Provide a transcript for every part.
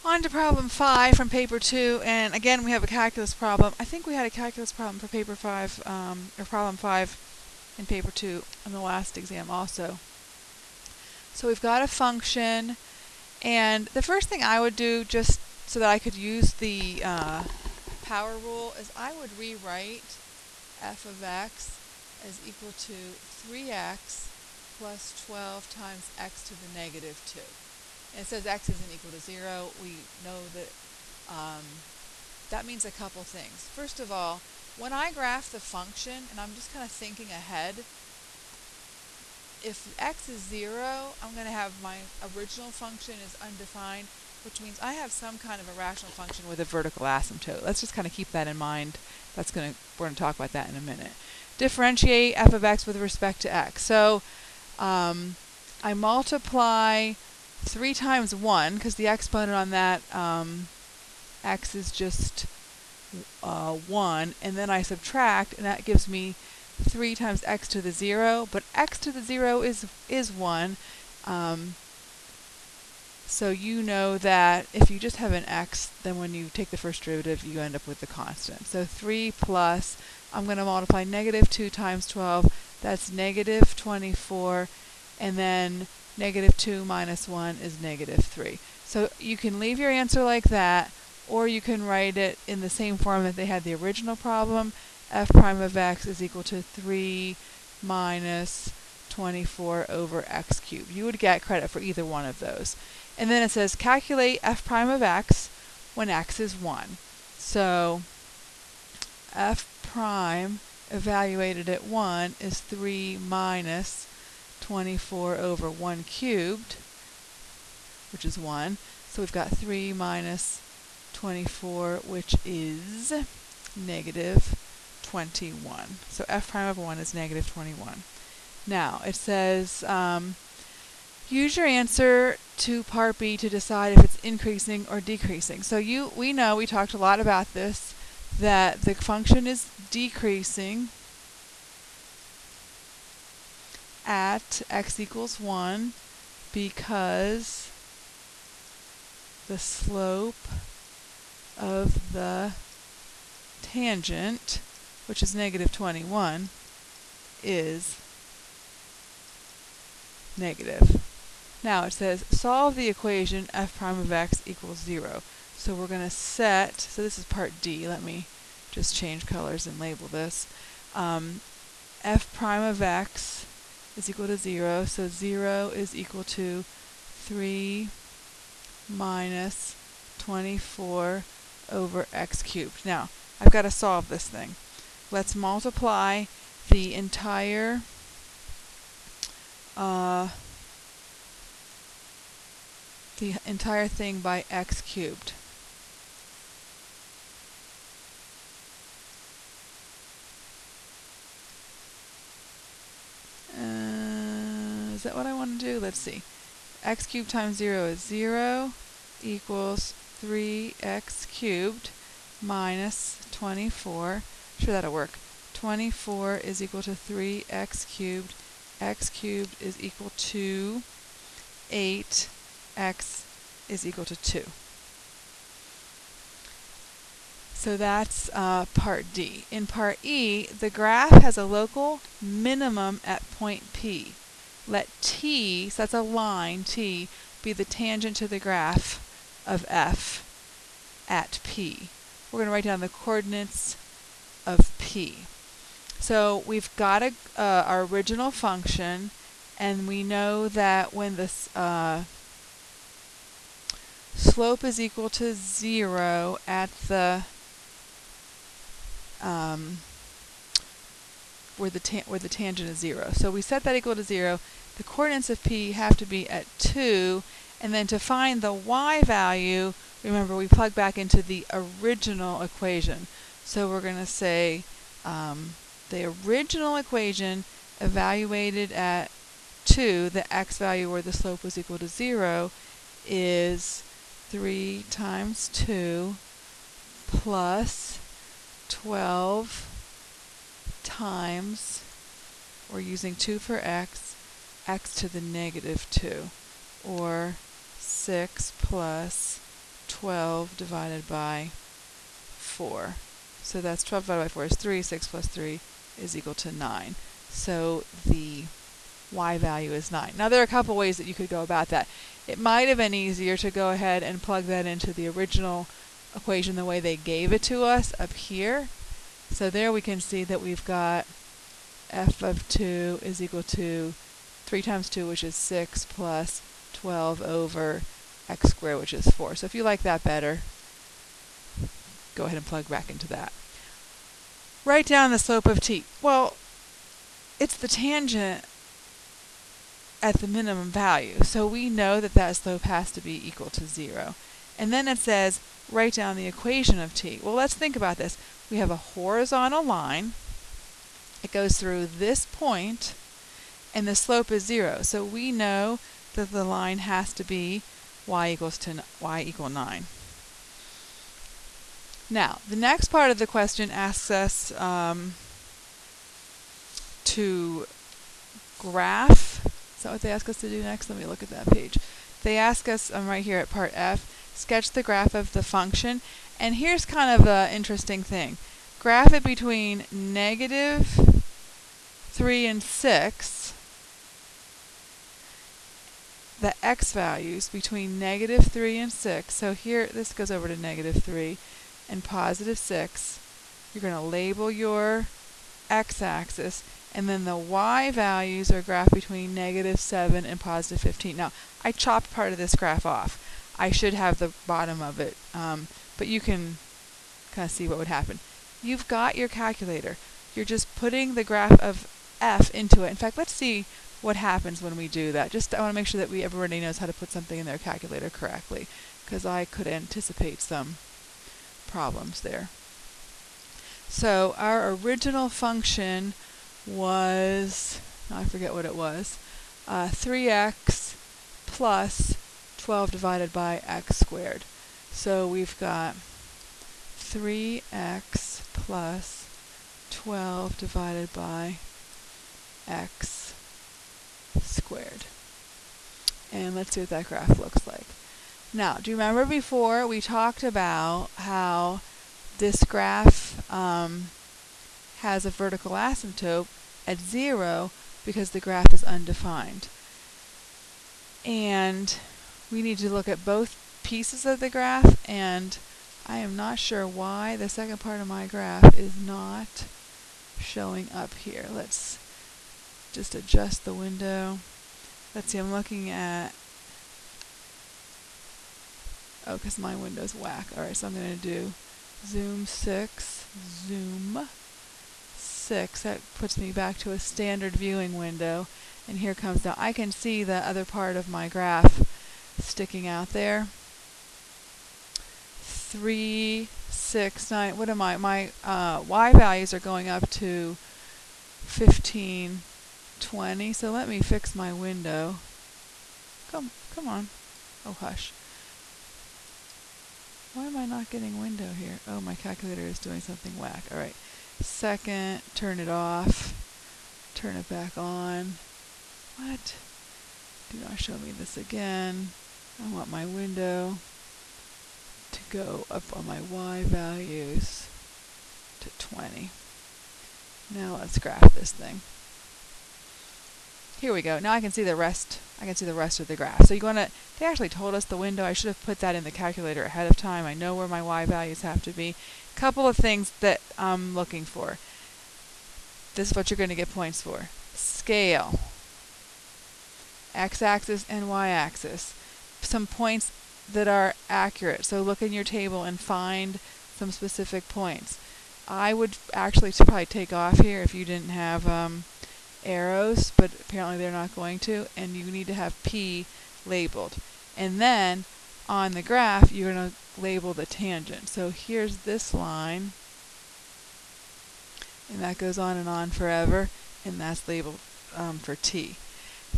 On to problem 5 from paper 2, and again we have a calculus problem. I think we had a calculus problem for paper 5, or problem 5 in paper 2 in the last exam also. So we've got a function, and the first thing I would do, just so that I could use the power rule, is I would rewrite f of x as equal to 3x plus 12 times x to the negative 2. And it says x isn't equal to 0. We know that that means a couple things. First of all, when I graph the function, and I'm just kind of thinking ahead, if x is 0, I'm going to have my original function is undefined, which means I have some kind of a rational function with a vertical asymptote. Let's just kind of keep that in mind. We're going to talk about that in a minute. Differentiate f of x with respect to x. So I multiply 3 times 1, because the exponent on that x is just 1, and then I subtract, and that gives me 3 times x to the 0, but x to the 0 is 1. So you know that if you just have an x, then when you take the first derivative, you end up with the constant. So 3 plus, I'm going to multiply negative 2 times 12, that's negative 24, and then negative 2 minus 1 is negative 3. So you can leave your answer like that, or you can write it in the same form that they had the original problem. F prime of x is equal to 3 minus 24 over x cubed. You would get credit for either one of those. And then it says calculate f prime of x when x is 1. So f prime evaluated at 1 is 3 minus 24 over 1 cubed, which is 1. So we've got 3 minus 24, which is negative 21. So f prime of 1 is negative 21. Now, it says use your answer to part B to decide if it's increasing or decreasing. So we know, we talked a lot about this, that the function is decreasing at x equals 1 because the slope of the tangent, which is negative 21, is negative. Now it says solve the equation f prime of x equals 0. So we're going to set, so this is part D, let me just change colors and label this. F prime of x is equal to 0, so 0 is equal to 3 minus 24 over x cubed. Now, I've got to solve this thing. Let's multiply the entire thing by x cubed. Is that what I want to do? Let's see. X cubed times 0 is 0 equals 3x cubed minus 24. Sure, that'll work. 24 is equal to 3x cubed. X cubed is equal to 8. X is equal to 2. So that's part D. In part E, the graph has a local minimum at point P. Let T, so that's a line, T, be the tangent to the graph of f at P. We're going to write down the coordinates of P. So we've got our original function, and we know that when the slope is equal to 0 at the where the tangent is 0. So we set that equal to 0. The coordinates of P have to be at 2, and then to find the y value, remember we plug back into the original equation. So we're going to say the original equation evaluated at 2, the x value where the slope was equal to 0, is 3 times 2 plus 12 times, we're using 2 for x to the negative 2, or 6 plus 12 divided by 4. So that's 12 divided by 4 is 3. 6 plus 3 is equal to 9. So the y value is 9. Now there are a couple ways that you could go about that. It might have been easier to go ahead and plug that into the original equation the way they gave it to us up here. So there we can see that we've got f of 2 is equal to 3 times 2, which is 6, plus 12 over x squared, which is 4. So if you like that better, go ahead and plug back into that. Write down the slope of t. Well, it's the tangent at the minimum value, so we know that that slope has to be equal to 0. And then it says, write down the equation of t. Well, let's think about this. We have a horizontal line. It goes through this point, and the slope is 0. So we know that the line has to be y equal 9. Now, the next part of the question asks us to graph. Is that what they ask us to do next? Let me look at that page. They ask us, I'm right here at part F, sketch the graph of the function. And here's kind of an interesting thing. Graph it between negative 3 and 6. The x values between negative 3 and 6. So here, this goes over to negative 3 and positive 6. You're going to label your x-axis, and then the y values are graphed between negative 7 and positive 15. Now, I chopped part of this graph off. I should have the bottom of it, but you can kind of see what would happen. You've got your calculator. You're just putting the graph of f into it. In fact, let's see what happens when we do that. I want to make sure that everybody knows how to put something in their calculator correctly, because I could anticipate some problems there. So our original function was, I forget what it was, 3x plus 12 divided by x squared. So we've got 3x plus 12 divided by x squared. And let's see what that graph looks like. Now, do you remember before we talked about how this graph has a vertical asymptote at 0 because the graph is undefined? And we need to look at both pieces of the graph, and I am not sure why the second part of my graph is not showing up here. Let's just adjust the window. Let's see, I'm looking at, because my window's whack. Alright, so I'm going to do zoom 6, zoom 6. That puts me back to a standard viewing window. And here comes down. I can see the other part of my graph sticking out there. 3, 6, 9. What am I? My y values are going up to 15, 20. So let me fix my window. Come on. Oh, hush. Why am I not getting window here? Oh, my calculator is doing something whack. All right. Second, turn it off. Turn it back on. What? Do not show me this again. I want my window to go up on my y values to 20. Now let's graph this thing. Here we go. Now I can see the rest. I can see the rest of the graph. So you're going to, they actually told us the window. I should have put that in the calculator ahead of time. I know where my y values have to be. A couple of things that I'm looking for. This is what you're going to get points for. Scale. X-axis and y-axis. Some points that are accurate. So look in your table and find some specific points. I would actually probably take off here if you didn't have arrows, but apparently they're not going to, and you need to have P labeled. And then on the graph, you're going to label the tangent. So here's this line, and that goes on and on forever, and that's labeled for T.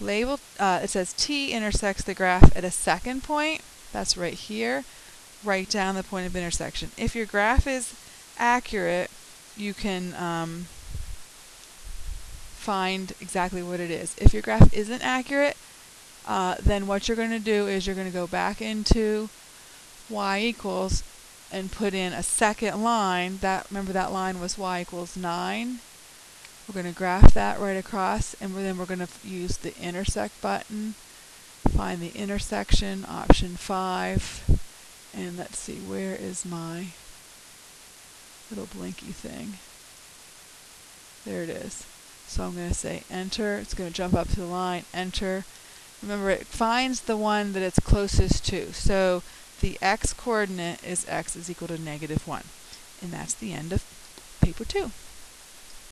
It says T intersects the graph at a second point. That's right here. Write down the point of intersection. If your graph is accurate, you can find exactly what it is. If your graph isn't accurate, then what you're going to do is you're going to go back into y equals, and put in a second line. Remember that line was y equals 9. We're going to graph that right across, and then we're going to use the intersect button. Find the intersection, option 5. And let's see, where is my little blinky thing? There it is. So I'm going to say enter. It's going to jump up to the line, enter. Remember, it finds the one that it's closest to. So the x coordinate is x is equal to -1. And that's the end of paper 2.